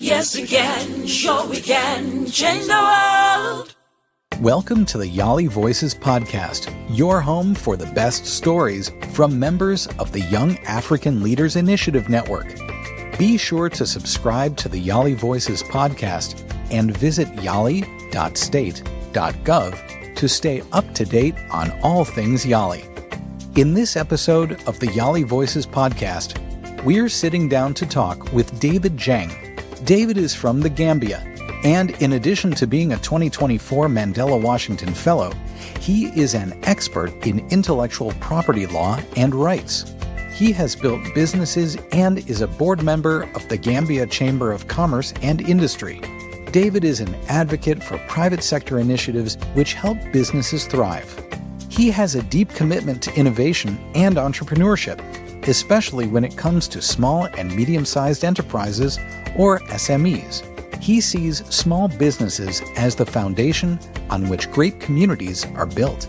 Yes, we can. Sure, we can change the world. Welcome to the YALI Voices podcast, your home for the best stories from members of the Young African Leaders Initiative Network. Be sure to subscribe to the YALI Voices podcast and visit yali.state.gov to stay up to date on all things YALI. In this episode of the YALI Voices podcast, we're sitting down to talk with David Jeng. David is from the Gambia, and in addition to being a 2024 Mandela Washington Fellow, he is an expert in intellectual property law and rights. He has built businesses and is a board member of the Gambia Chamber of Commerce and Industry. David is an advocate for private sector initiatives which help businesses thrive. He has a deep commitment to innovation and entrepreneurship, especially when it comes to small and medium-sized enterprises, or SMEs. He sees small businesses as the foundation on which great communities are built.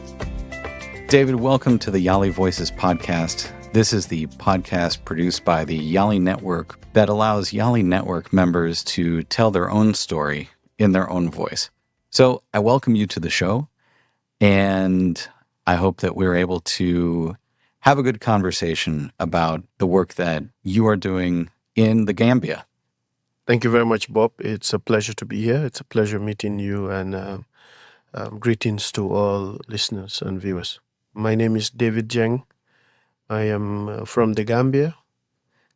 David, welcome to the YALI Voices podcast. This is the podcast produced by the YALI Network that allows YALI Network members to tell their own story in their own voice. So I welcome you to the show, and I hope that we're able to have a good conversation about the work that you are doing in the Gambia. Thank you very much, Bob. It's a pleasure to be here. It's a pleasure meeting you, and greetings to all listeners and viewers. My name is David Jeng. I am from the Gambia,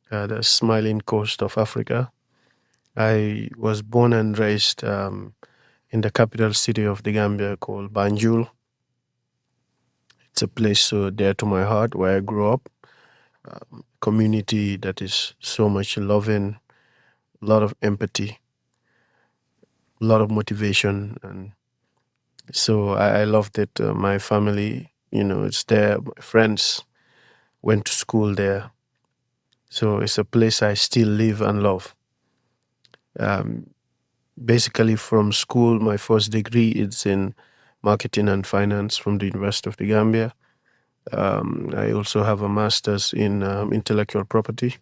the smiling coast of Africa. I was born and raised in the capital city of the Gambia called Banjul. It's a place so dear to my heart where I grew up. Community that is so much loving, a lot of empathy, a lot of motivation, and so I loved it. My family, it's there. My friends went to school there, so it's a place I still live and love. Basically, from school, my first degree is in marketing and finance from the University of the Gambia. I also have a master's in intellectual property.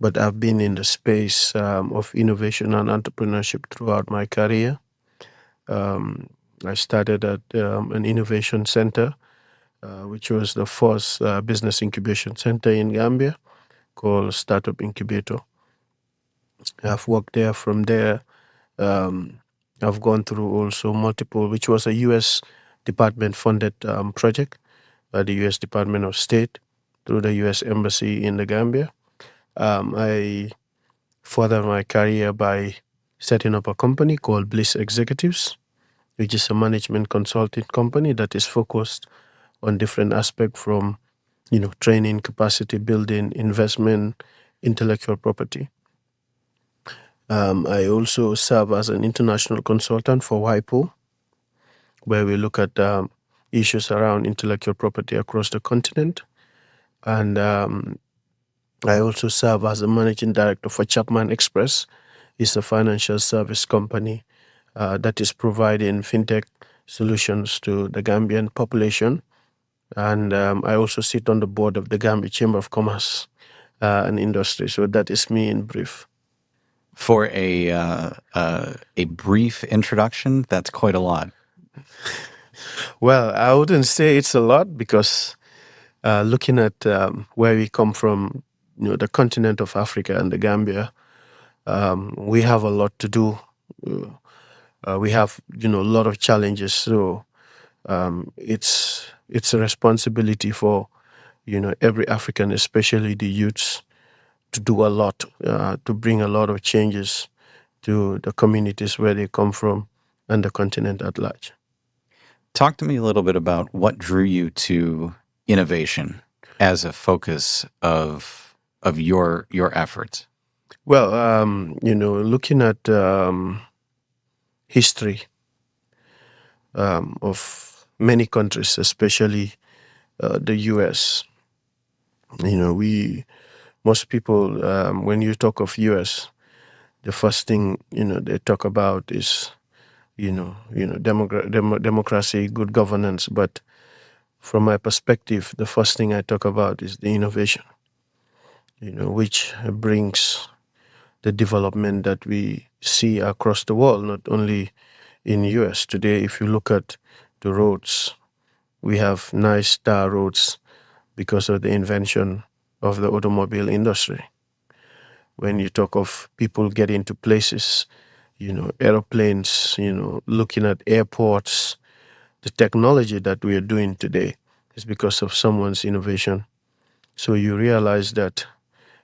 But I've been in the space of innovation and entrepreneurship throughout my career. I started at an innovation center, which was the first business incubation center in Gambia, called Startup Incubator. I've worked there. From there, I've gone through also multiple, which was a U.S. Department-funded project by the U.S. Department of State through the U.S. Embassy in the Gambia. I furthered my career by setting up a company called Bliss Executives, which is a management consulting company that is focused on different aspects from, training, capacity building, investment, intellectual property. I also serve as an international consultant for WIPO, where we look at issues around intellectual property across the continent. And I also serve as a managing director for Chapman Express. It's a financial service company that is providing fintech solutions to the Gambian population. And I also sit on the board of the Gambia Chamber of Commerce and Industry. So that is me in brief. For a brief introduction, that's quite a lot. Well, I wouldn't say it's a lot because looking at where we come from, the continent of Africa and the Gambia, we have a lot to do. We have, a lot of challenges. So it's a responsibility for, every African, especially the youths, to do a lot, to bring a lot of changes to the communities where they come from and the continent at large. Talk to me a little bit about what drew you to innovation as a focus of your efforts. Well, looking at history of many countries, especially the U.S., most people, when you talk of U.S., the first thing, they talk about is, democracy, good governance. But from my perspective, the first thing I talk about is the innovation, which brings the development that we see across the world, not only in US. Today, if you look at the roads, we have nice tar roads because of the invention of the automobile industry. When you talk of people getting to places, aeroplanes, looking at airports, the technology that we are doing today is because of someone's innovation. So you realize that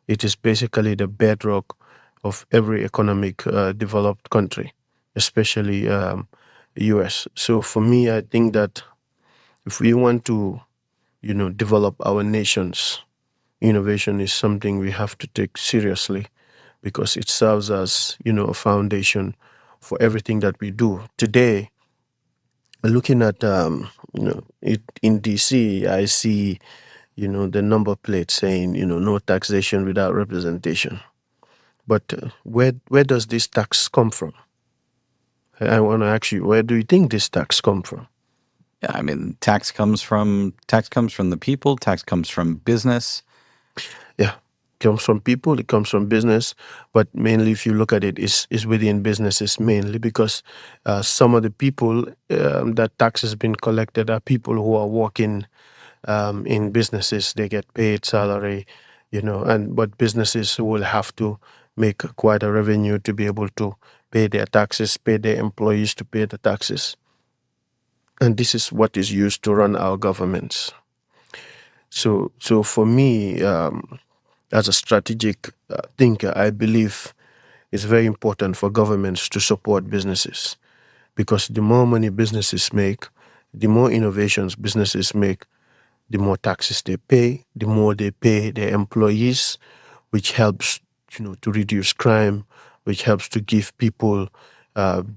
it is basically the bedrock of every economic developed country, especially US. So for me, I think that if we want to, develop our nations, innovation is something we have to take seriously because it serves as, a foundation for everything that we do. Today, looking at, it in DC, I see, the number plate saying, no taxation without representation. But where does this tax come from? I want to ask you, where do you think this tax come from? Yeah, I mean, tax comes from the people. Tax comes from business. Yeah, it comes from people, it comes from business, but mainly if you look at it, is within businesses mainly because some of the people that tax has been collected are people who are working in businesses. They get paid salary, but businesses will have to make quite a revenue to be able to pay their taxes, pay their employees to pay the taxes. And this is what is used to run our governments. So for me, as a strategic thinker, I believe it's very important for governments to support businesses because the more money businesses make, the more innovations businesses make, the more taxes they pay, the more they pay their employees, which helps, to reduce crime, which helps to give people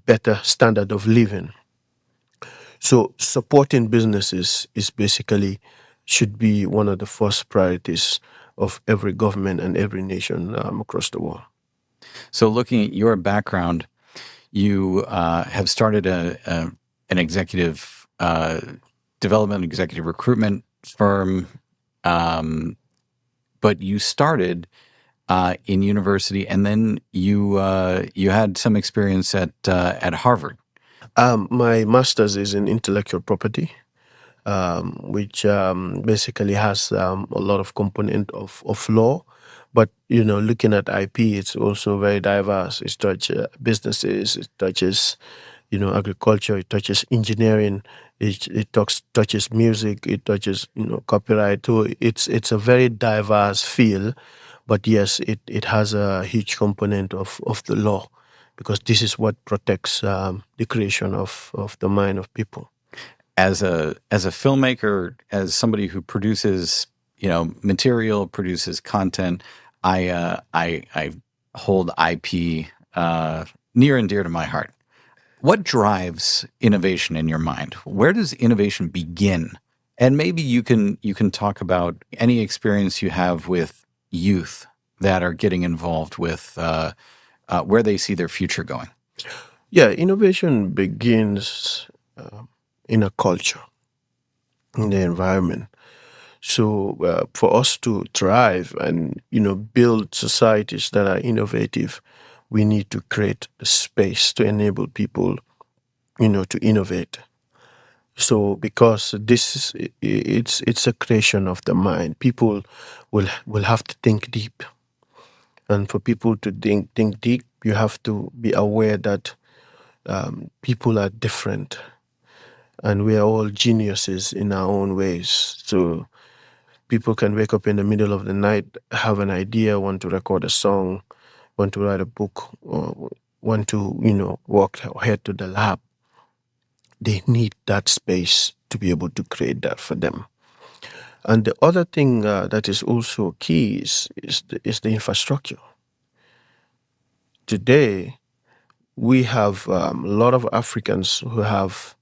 better standard of living. So supporting businesses is basically should be one of the first priorities of every government and every nation across the world. So, looking at your background, you have started an executive development, executive recruitment firm, but you started in university, and then you had some experience at Harvard. My master's is in intellectual property, which basically has a lot of component of law. But looking at IP, it's also very diverse. It touches businesses, it touches agriculture, it touches engineering, it touches music, it touches copyright. So it's a very diverse field. But yes, it has a huge component of the law because this is what protects the creation of the mind of people. As a filmmaker, as somebody who produces material, produces content, I hold IP near and dear to my heart. What drives innovation in your mind? Where does innovation begin? And maybe you can talk about any experience you have with youth that are getting involved with where they see their future going. Yeah, innovation begins in a culture, in the environment. So for us to thrive and build societies that are innovative, we need to create a space to enable people to innovate. So because this is it's a creation of the mind, people will have to think deep, and for people to think deep, you have to be aware that people are different, and we are all geniuses in our own ways. So people can wake up in the middle of the night, have an idea, want to record a song, want to write a book, or want to walk ahead to the lab. They need that space to be able to create that for them. And the other thing that is also key is the infrastructure. Today, we have a lot of Africans who have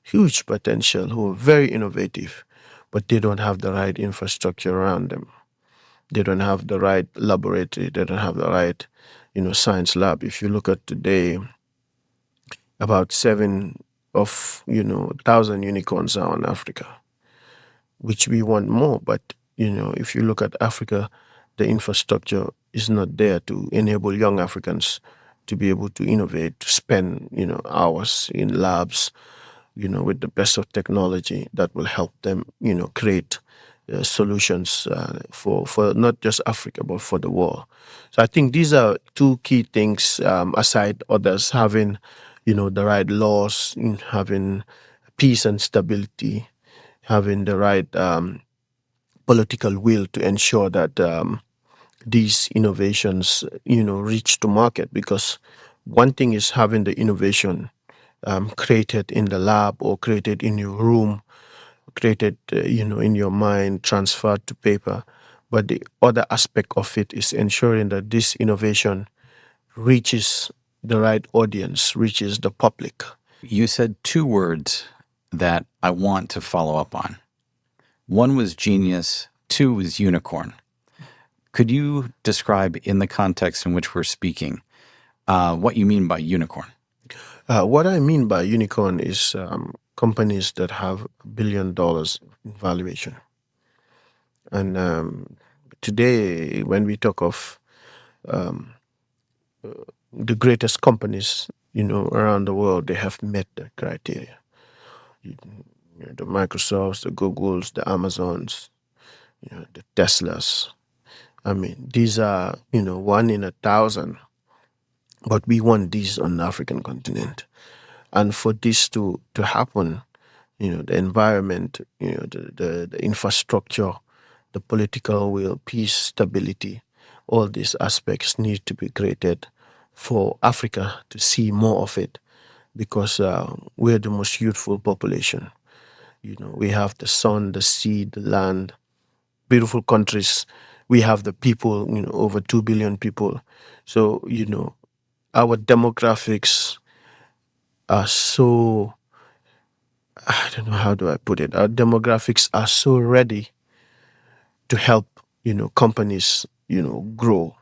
huge potential, who are very innovative, but they don't have the right infrastructure around them. They don't have the right laboratory. They don't have the right, science lab. If you look at today, about 7,000 unicorns are in Africa, which we want more. But if you look at Africa, the infrastructure is not there to enable young Africans to be able to innovate, to spend, hours in labs, with the best of technology that will help them, create solutions for not just Africa, but for the world. So I think these are two key things, aside others having, the right laws, having peace and stability, having the right political will to ensure that these innovations, reach to market. Because one thing is having the innovation created in the lab or created in your room, created, in your mind, transferred to paper. But the other aspect of it is ensuring that this innovation reaches the right audience, reaches the public. You said two words that I want to follow up on. One was genius, two was unicorn. Could you describe, in the context in which we're speaking, what you mean by unicorn? What I mean by unicorn is companies that have $1 billion in valuation. And today, when we talk of the greatest companies, around the world, they have met the criteria. The Microsofts, the Googles, the Amazons, the Teslas. I mean, these are, one in 1,000. But we want these on the African continent. And for this to happen, the environment, the infrastructure, the political will, peace, stability, all these aspects need to be created for Africa to see more of it, because we're the most youthful population. We have the sun, the sea, the land, beautiful countries. We have the people, over 2 billion people. So, our demographics are so, I don't know, how do I put it? Our demographics are so ready to help, companies, grow,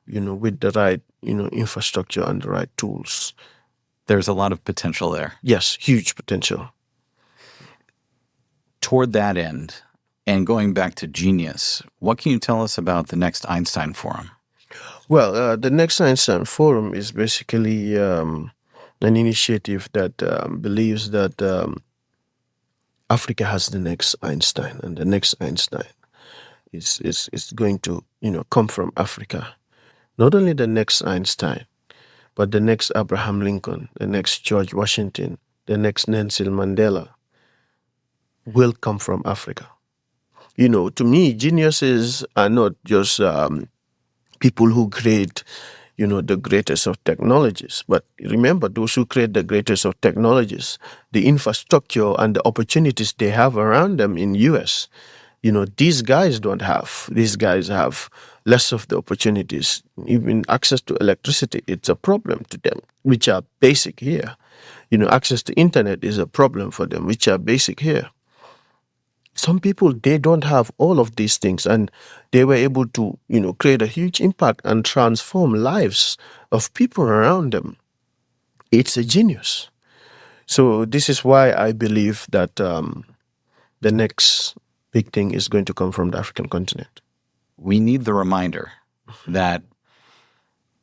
with the right, infrastructure and the right tools. There's a lot of potential there. Yes, huge potential. Toward that end, and going back to genius, what can you tell us about the next Einstein Forum? Well, the next Einstein Forum is basically an initiative that believes that Africa has the next Einstein, and the next Einstein is going to, come from Africa. Not only the next Einstein, but the next Abraham Lincoln, the next George Washington, the next Nelson Mandela will come from Africa. To me, geniuses are not just people who create, the greatest of technologies. But remember, those who create the greatest of technologies, the infrastructure and the opportunities they have around them in US, these guys don't have. These guys have less of the opportunities. Even access to electricity, it's a problem to them, which are basic here. Access to internet is a problem for them, which are basic here. Some people, they don't have all of these things, and they were able to, create a huge impact and transform lives of people around them. It's a genius. So this is why I believe that the next big thing is going to come from the African continent. We need the reminder that,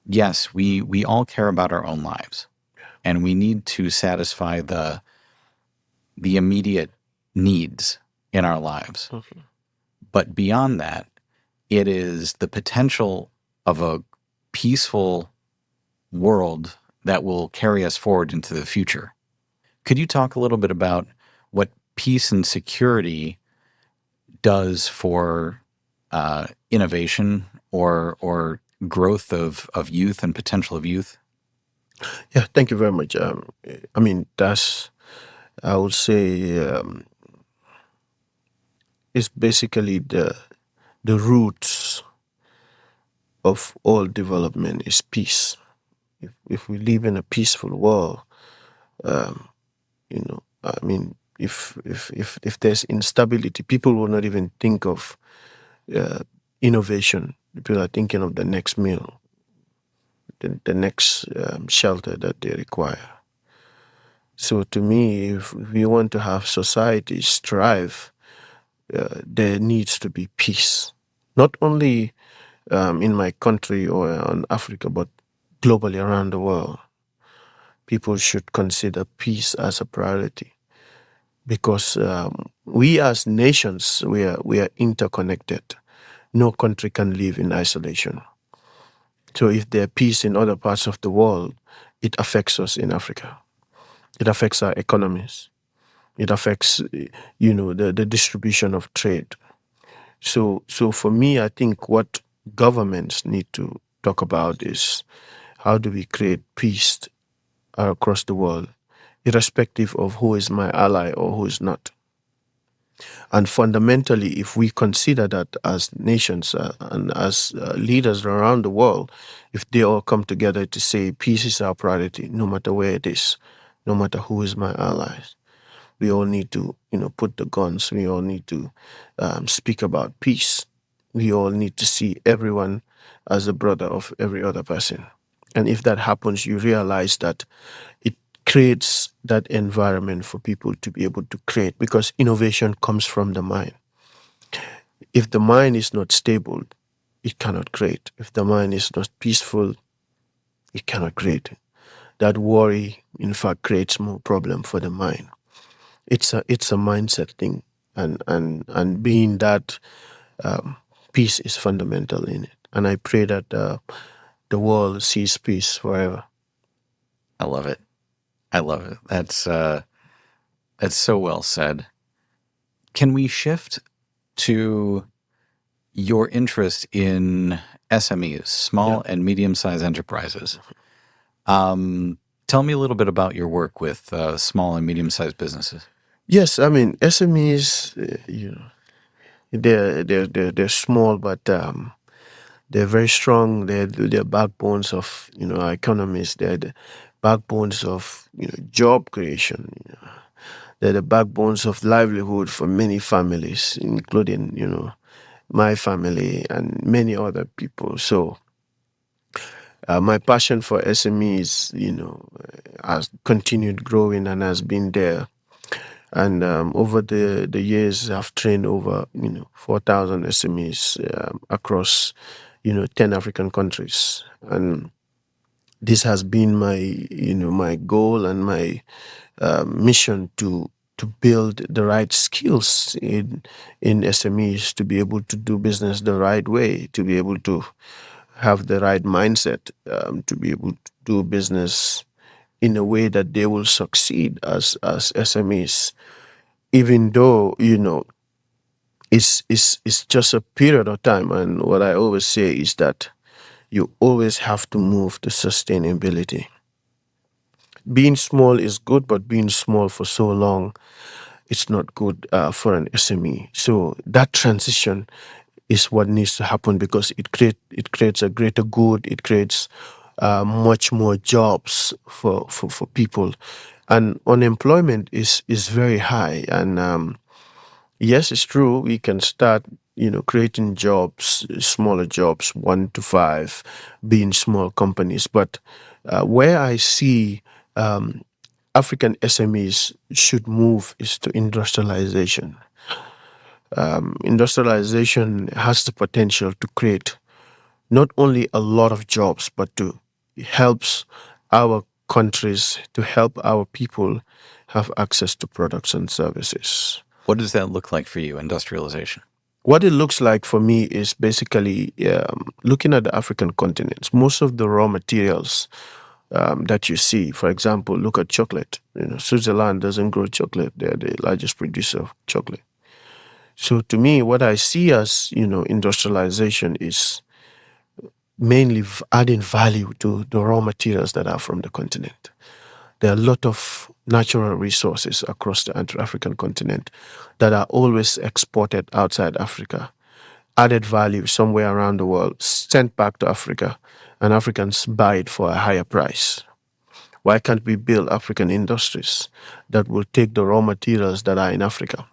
yes, we all care about our own lives, and we need to satisfy the immediate needs in our lives. Okay. But beyond that, it is the potential of a peaceful world that will carry us forward into the future. Could you talk a little bit about what peace and security does for innovation or growth of youth and potential of youth? Yeah, thank you very much. That's, I would say, it's basically the roots of all development is peace. If we live in a peaceful world, if there's instability, people will not even think of innovation. People are thinking of the next meal, the next shelter that they require. So to me, if we want to have societies thrive, there needs to be peace. Not only in my country or in Africa, but globally around the world, people should consider peace as a priority, because we as nations, we are interconnected. No country can live in isolation. So if there's peace in other parts of the world, it affects us in Africa. It affects our economies. It affects, the distribution of trade. So for me, I think what governments need to talk about is how do we create peace across the world, irrespective of who is my ally or who is not. And fundamentally, if we consider that as nations and as leaders around the world, if they all come together to say peace is our priority, no matter where it is, no matter who is my allies, we all need to, put the guns. We all need to speak about peace. We all need to see everyone as a brother of every other person. And if that happens, you realize that it creates that environment for people to be able to create, because innovation comes from the mind. If the mind is not stable, it cannot create. If the mind is not peaceful, it cannot create. That worry, in fact, creates more problem for the mind. It's a mindset thing, and being that peace is fundamental in it. And I pray that the world sees peace forever. I love it. That's so well said. Can we shift to your interest in SMEs, small and medium-sized enterprises? Tell me a little bit about your work with small and medium-sized businesses. Yes, I mean SMEs. They're small, but they're very strong. They're backbones of our economies. They're the backbones of job creation. They're the backbones of livelihood for many families, including my family and many other people. So my passion for SMEs, has continued growing and has been there. And over the years, I've trained over 4,000 SMEs across 10 African countries, and this has been my goal and my mission to build the right skills in SMEs to be able to do business the right way, to be able to have the right mindset, to be able to do business in a way that they will succeed as SMEs, even though it's just a period of time. And what I always say is that you always have to move to sustainability. Being small is good, but being small for so long, it's not good for an SME. So that transition is what needs to happen, because it creates a greater good. It creates much more jobs for people, and unemployment is very high. And yes, it's true. We can start creating jobs, smaller jobs, 1 to 5, being small companies. But where I see African SMEs should move is to industrialization. Industrialization has the potential to create not only a lot of jobs, but to helps our countries, to help our people have access to products and services. What does that look like for you, industrialization? What it looks like for me is basically looking at the African continents. Most of the raw materials that you see, for example, look at chocolate. Switzerland doesn't grow chocolate. They're the largest producer of chocolate. So to me, what I see as industrialization is mainly adding value to the raw materials that are from the continent. There are a lot of natural resources across the African continent that are always exported outside Africa, added value somewhere around the world, sent back to Africa, and Africans buy it for a higher price. Why can't we build African industries that will take the raw materials that are in Africa,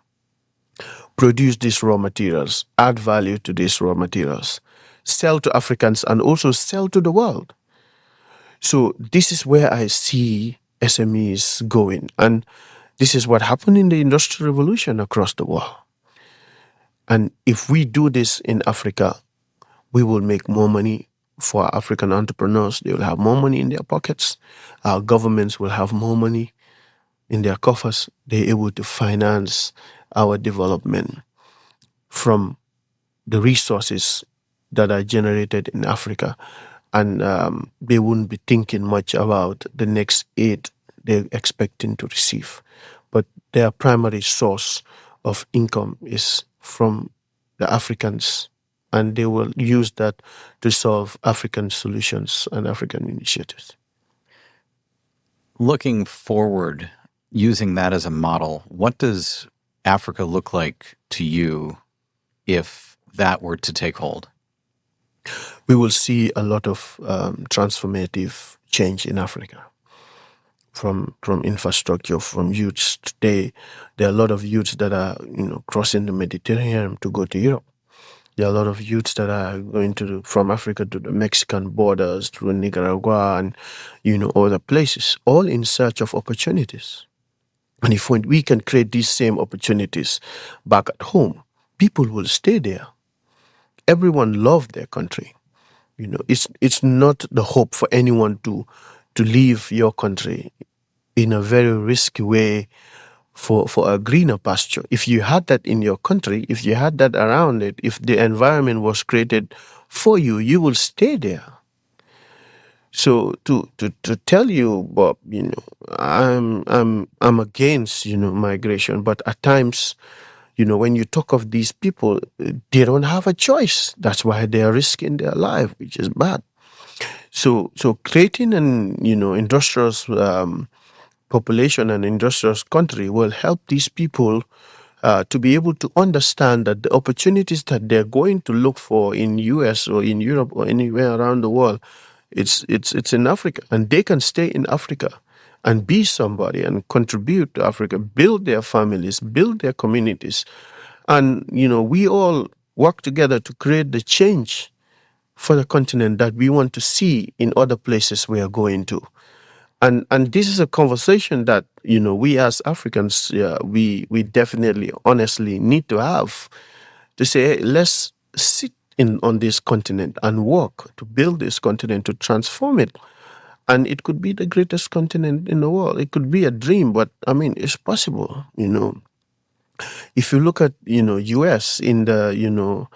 produce these raw materials, add value to these raw materials, sell to Africans, and also sell to the world? So this is where I see SMEs going. And this is what happened in the Industrial Revolution across the world. And if we do this in Africa, we will make more money for our African entrepreneurs. They will have more money in their pockets. Our governments will have more money in their coffers. They're able to finance our development from the resources that are generated in Africa. And they wouldn't be thinking much about the next aid they're expecting to receive. But their primary source of income is from the Africans, and they will use that to solve African solutions and African initiatives. Looking forward, using that as a model, what does Africa look like to you if that were to take hold? We will see a lot of transformative change in Africa. From infrastructure, from youths today, there are a lot of youths that are crossing the Mediterranean to go to Europe. There are a lot of youths that are going from Africa to the Mexican borders, through Nicaragua and other places, all in search of opportunities. And if we can create these same opportunities back at home, people will stay there. Everyone loves their country. It's not the hope for anyone to leave your country in a very risky way for a greener pasture. If you had that in your country, if you had that around it, if the environment was created for you, you will stay there. So to tell you, Bob, I'm against migration, but at times, when you talk of these people, they don't have a choice. That's why they are risking their life, which is bad. So creating an industrious population and industrious country will help these people to be able to understand that the opportunities that they're going to look for in US or in Europe or anywhere around the world, it's in Africa, and they can stay in Africa and be somebody and contribute to Africa, build their families, build their communities, and we all work together to create the change for the continent that we want to see in other places we are going to. And this is a conversation that we as Africans we definitely honestly need to have, to say, hey, let's sit on this continent and work to build this continent, to transform it. And it could be the greatest continent in the world. It could be a dream, but I mean, it's possible. If you look at US in the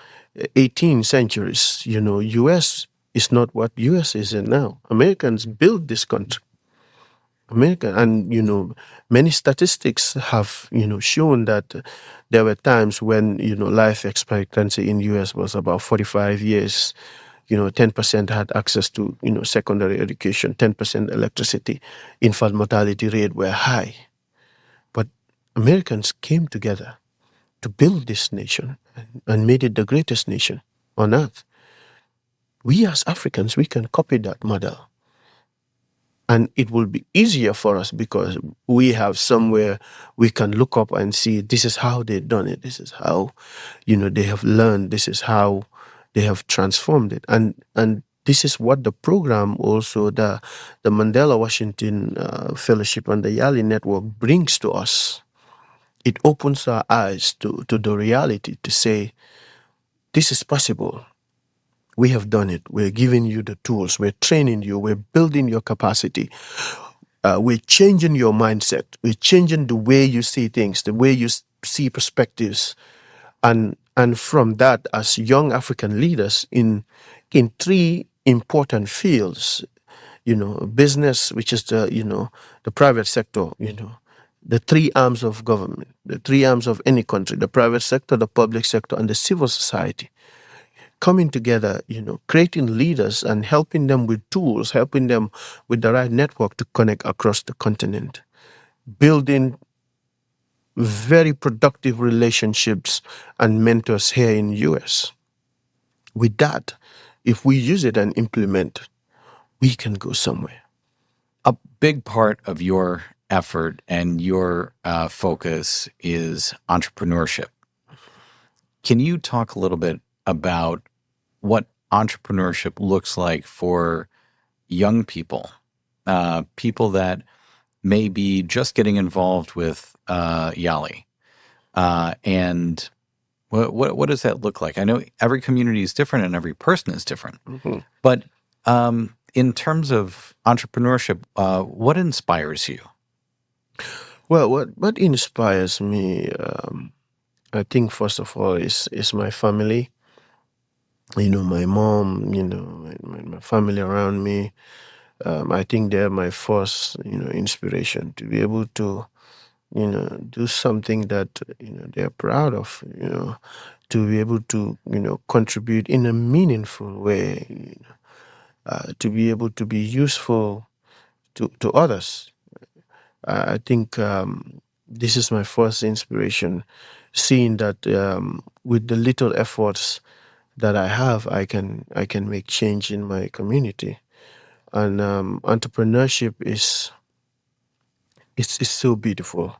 18th centuries, US is not what US is in now. Americans built this country. America, and many statistics have shown that there were times when life expectancy in US was about 45 years. 10% had access to secondary education, 10% electricity. Infant mortality rate were high, but Americans came together to build this nation and made it the greatest nation on earth. We as Africans, we can copy that model. And it will be easier for us because we have somewhere we can look up and see this is how they've done it. This is how, they have learned. This is how they have transformed it. And this is what the program also, the Mandela Washington Fellowship and the YALI Network brings to us. It opens our eyes to the reality, to say, this is possible. We have done it. We're giving you the tools. We're training you. We're building your capacity. We're changing your mindset. We're changing the way you see things, the way you see perspectives. And from that, as young African leaders in three important fields, business, which is the private sector, the three arms of government, the three arms of any country, the private sector, the public sector, and the civil society, coming together, creating leaders and helping them with tools, helping them with the right network to connect across the continent, building very productive relationships and mentors here in the US. With that, if we use it and implement, we can go somewhere. A big part of your effort and your focus is entrepreneurship. Can you talk a little bit about what entrepreneurship looks like for young people, people that may be just getting involved with YALI, and What does that look like? I know every community is different and every person is different, but in terms of entrepreneurship, what inspires you? Well, what inspires me, I think first of all is my family. My mom, my family around me. I think they're my first, inspiration to be able to, do something that they're proud of. To be able to, contribute in a meaningful way. To be able to be useful to others. I think this is my first inspiration, seeing that with the little efforts that I have, I can make change in my community. And entrepreneurship is so beautiful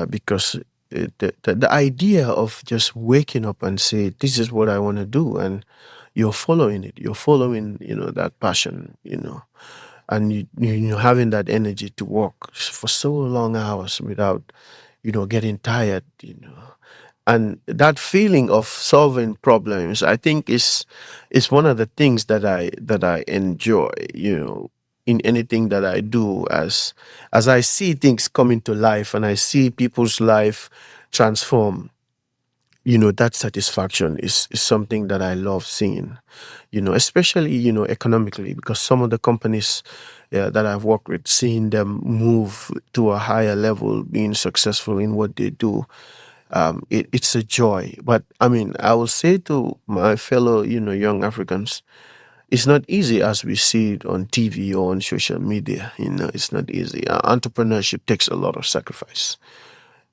because the idea of just waking up and say, this is what I want to do, and you're following it, you're following that passion, and you having that energy to work for so long hours without getting tired, and that feeling of solving problems, I think, is one of the things that I enjoy, in anything that I do, as I see things come into life and I see people's life transform. That satisfaction is something that I love seeing, especially, economically, because some of the companies that I've worked with, seeing them move to a higher level, being successful in what they do, it's a joy. But I mean, I will say to my fellow, young Africans, it's not easy as we see it on TV or on social media. It's not easy. Entrepreneurship takes a lot of sacrifice.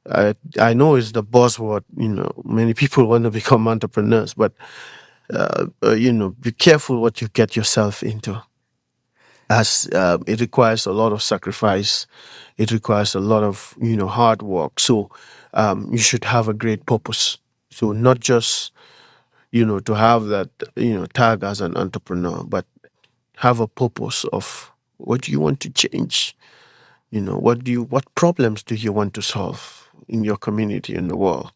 I know it's the buzzword. Many people want to become entrepreneurs, but be careful what you get yourself into, as it requires a lot of sacrifice. It requires a lot of hard work. So you should have a great purpose. So not just to have that tag as an entrepreneur, but have a purpose of what do you want to change. What problems do you want to solve in your community, in the world,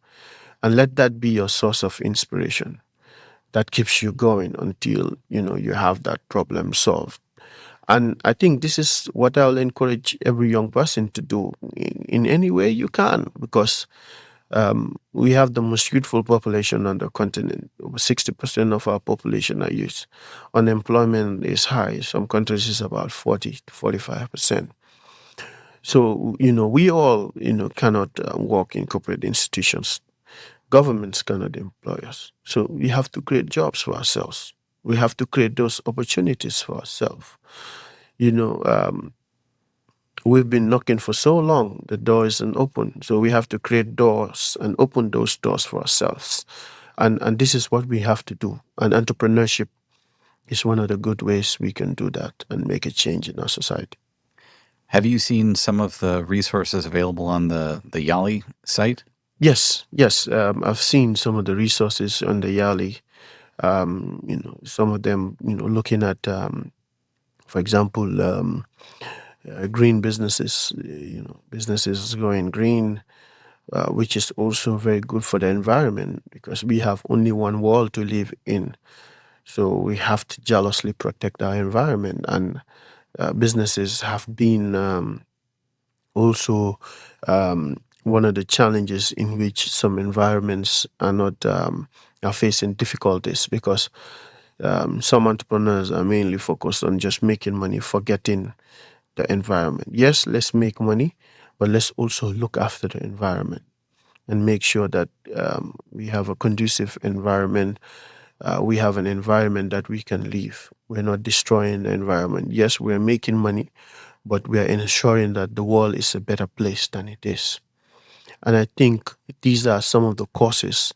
and let that be your source of inspiration that keeps you going until you have that problem solved. And I think this is what I'll encourage every young person to do in any way you can, because we have the most youthful population on the continent. Over 60% of our population are youth. Unemployment is high. Some countries is about 40 to 45%. So, we all, cannot work in corporate institutions. Governments cannot employ us. So we have to create jobs for ourselves. We have to create those opportunities for ourselves. You know, um, we've been knocking for so long, the door isn't open. So we have to create doors and open those doors for ourselves. And this is what we have to do. And entrepreneurship is one of the good ways we can do that and make a change in our society. Have you seen some of the resources available on the YALI site? Yes. I've seen some of the resources on the YALI. Some of them, looking at, for example, green businesses, businesses going green, which is also very good for the environment, because we have only one world to live in. So we have to jealously protect our environment. And businesses have been also one of the challenges in which some environments are facing difficulties, because some entrepreneurs are mainly focused on just making money, forgetting the environment. Yes, let's make money, but let's also look after the environment and make sure that we have a conducive environment. We have an environment that we can live. We're not destroying the environment. Yes, we're making money, but we are ensuring that the world is a better place than it is. And I think these are some of the courses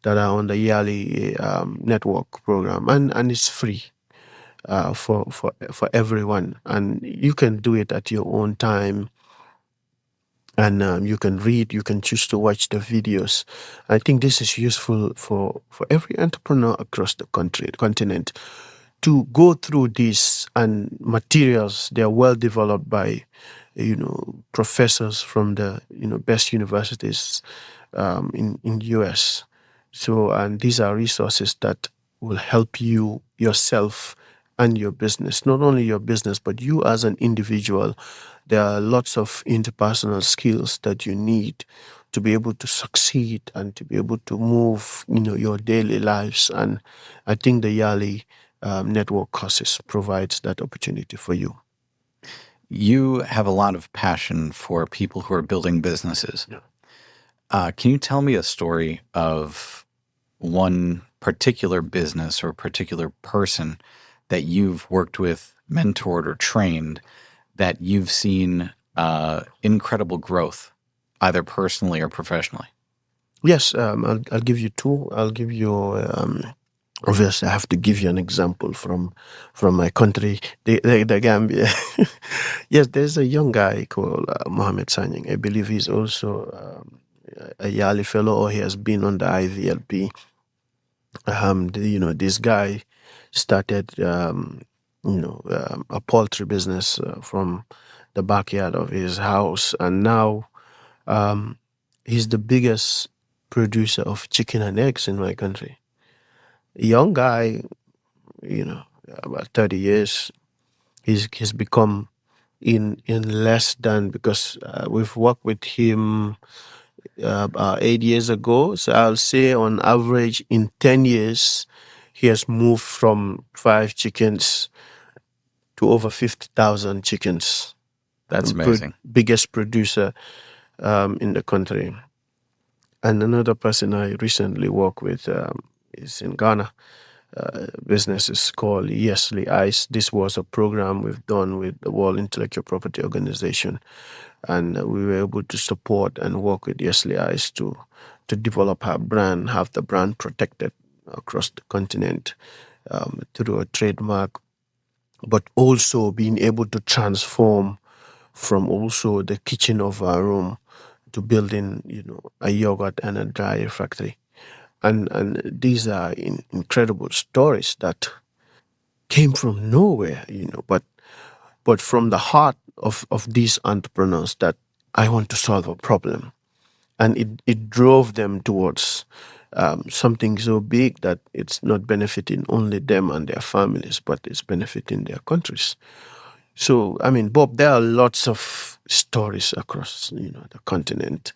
that are on the YALI network program, and it's free for everyone. And you can do it at your own time, and you can read, you can choose to watch the videos. I think this is useful for every entrepreneur across the continent to go through these, and materials. They are well developed by professors from the best universities in US, So, and these are resources that will help you yourself and your business, not only your business, but you as an individual. There are lots of interpersonal skills that you need to be able to succeed and to be able to move, your daily lives. And I think the YALI network courses provides that opportunity for you. You have a lot of passion for people who are building businesses. Yeah. Can you tell me a story of one particular business or particular person that you've worked with, mentored, or trained that you've seen incredible growth, either personally or professionally? Yes, I'll give you two. I'll give you obviously I have to give you an example from my country, the Gambia. Yes, there's a young guy called Mohammed Sanyang. I believe he's also a YALI Fellow, or he has been on the IVLP. This guy started a poultry business from the backyard of his house, and now he's the biggest producer of chicken and eggs in my country. Young guy, about 30 years. He's become in less than, because we've worked with him about 8 years ago. So I'll say on average in 10 years, he has moved from 5 chickens to over 50,000 chickens. That's amazing. Biggest producer in the country. And another person I recently worked with is in Ghana. Business is called YALI Ice. This was a program we've done with the World Intellectual Property Organization, and we were able to support and work with YALI Ice to develop our brand, have the brand protected across the continent through a trademark, but also being able to transform from also the kitchen of our room to building, a yogurt and a dry factory. And these are incredible stories that came from nowhere, but from the heart of these entrepreneurs, that I want to solve a problem. And it drove them towards something so big that it's not benefiting only them and their families, but it's benefiting their countries. So, I mean, Bob, there are lots of stories across, the continent.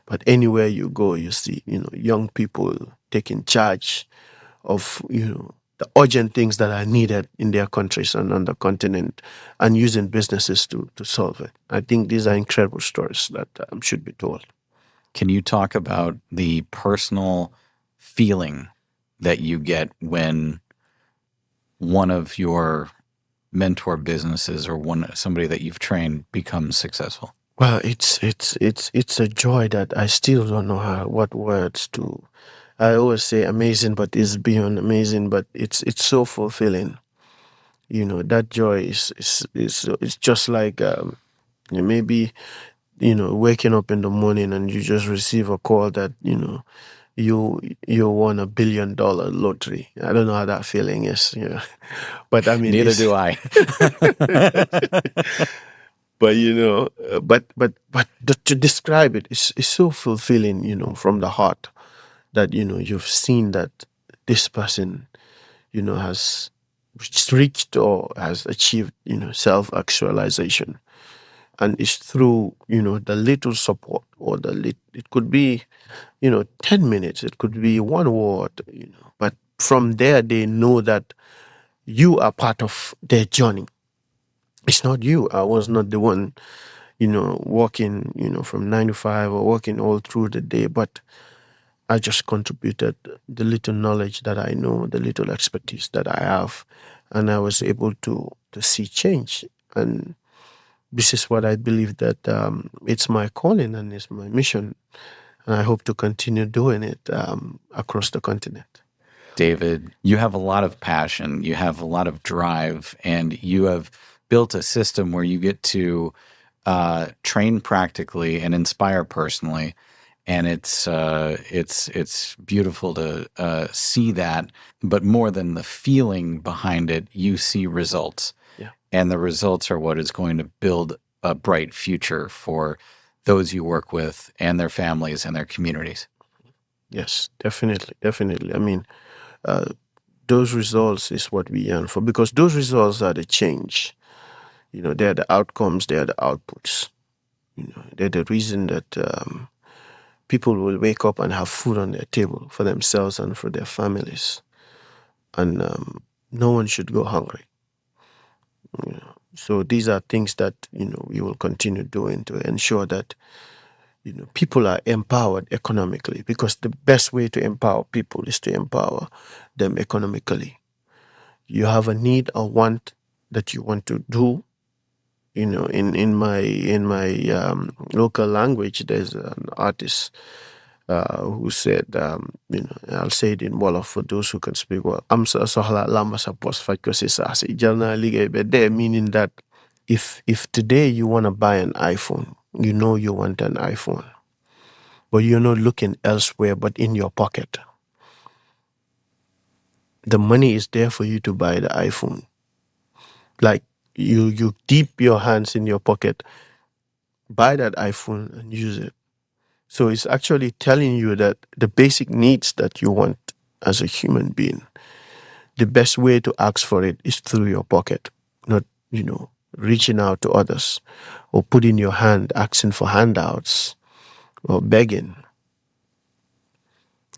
But anywhere you go, you see, young people taking charge of, the urgent things that are needed in their countries and on the continent, and using businesses to solve it. I think these are incredible stories that should be told. Can you talk about the personal feeling that you get when one of your mentor businesses or somebody that you've trained becomes successful? Well, it's a joy that I still don't know what words to. I always say amazing, but it's beyond amazing. But it's so fulfilling. That joy is just like maybe waking up in the morning and you just receive a call that you won $1 billion lottery. I don't know how that feeling is. But I mean, neither do I. But to describe it is so fulfilling, from the heart, that you've seen that this person has reached or has achieved self-actualization, and it's through the little support, or it could be 10 minutes, it could be one word, but from there they know that you are part of their journey. It's not you. I was not the one, working, from 9 to 5 or working all through the day, but I just contributed the little knowledge that I know, the little expertise that I have, and I was able to see change. And this is what I believe that it's my calling and it's my mission, and I hope to continue doing it across the continent. David, you have a lot of passion, you have a lot of drive, and you have built a system where you get to train practically and inspire personally. And it's beautiful to see that. But more than the feeling behind it, you see results. Yeah. And the results are what is going to build a bright future for those you work with and their families and their communities. Yes, definitely, definitely. I mean, uh, those results is what we yearn for, because those results are the change. They're the outcomes, they are the outputs. They're the reason that people will wake up and have food on their table for themselves and for their families. And no one should go hungry. So these are things that, we will continue doing to ensure that, people are empowered economically, because the best way to empower people is to empower them economically. You have a need or want that you want to do. In my local language, there's an artist who said, I'll say it in Wolof for those who can speak well. I'm so lamba sa post faj ko si sa si jalna ligay be there, meaning that if today you want to buy an iPhone, you want an iPhone, but you're not looking elsewhere but in your pocket. The money is there for you to buy the iPhone. Like you dip your hands in your pocket, buy that iPhone and use it. So it's actually telling you that the basic needs that you want as a human being, the best way to ask for it is through your pocket, not, reaching out to others or putting your hand asking for handouts or begging.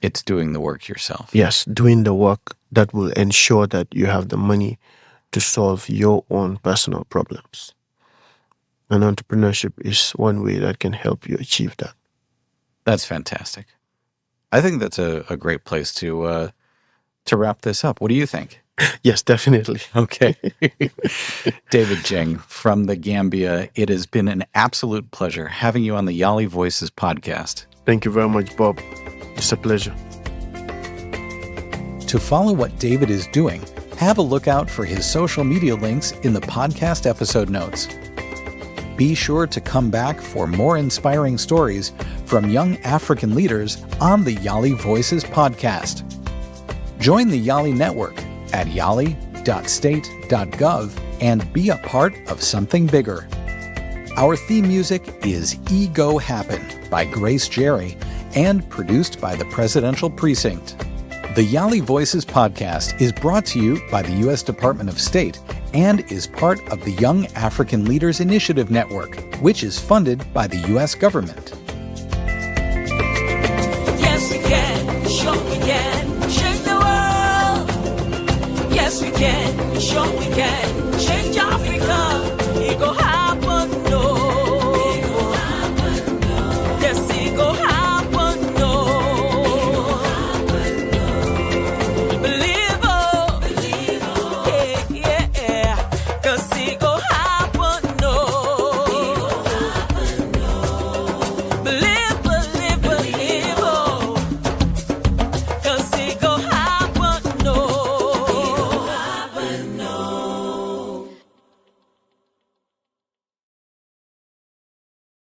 It's doing the work yourself. Yes, doing the work that will ensure that you have the money to solve your own personal problems. And entrepreneurship is one way that can help you achieve that. That's fantastic. I think that's a great place to wrap this up. What do you think? Yes, definitely. Okay. David Jeng from the Gambia, it has been an absolute pleasure having you on the YALI Voices podcast. Thank you very much, Bob. It's a pleasure. To follow what David is doing, have a look out for his social media links in the podcast episode notes. Be sure to come back for more inspiring stories from young African leaders on the YALI Voices podcast. Join the YALI network at yali.state.gov and be a part of something bigger. Our theme music is Ego Happen by Grace Jerry and produced by the Presidential Precinct. The YALI Voices podcast is brought to you by the U.S. Department of State and is part of the Young African Leaders Initiative Network, which is funded by the U.S. government. Yes, we can, sure we can change the world. Yes, we can, sure we can.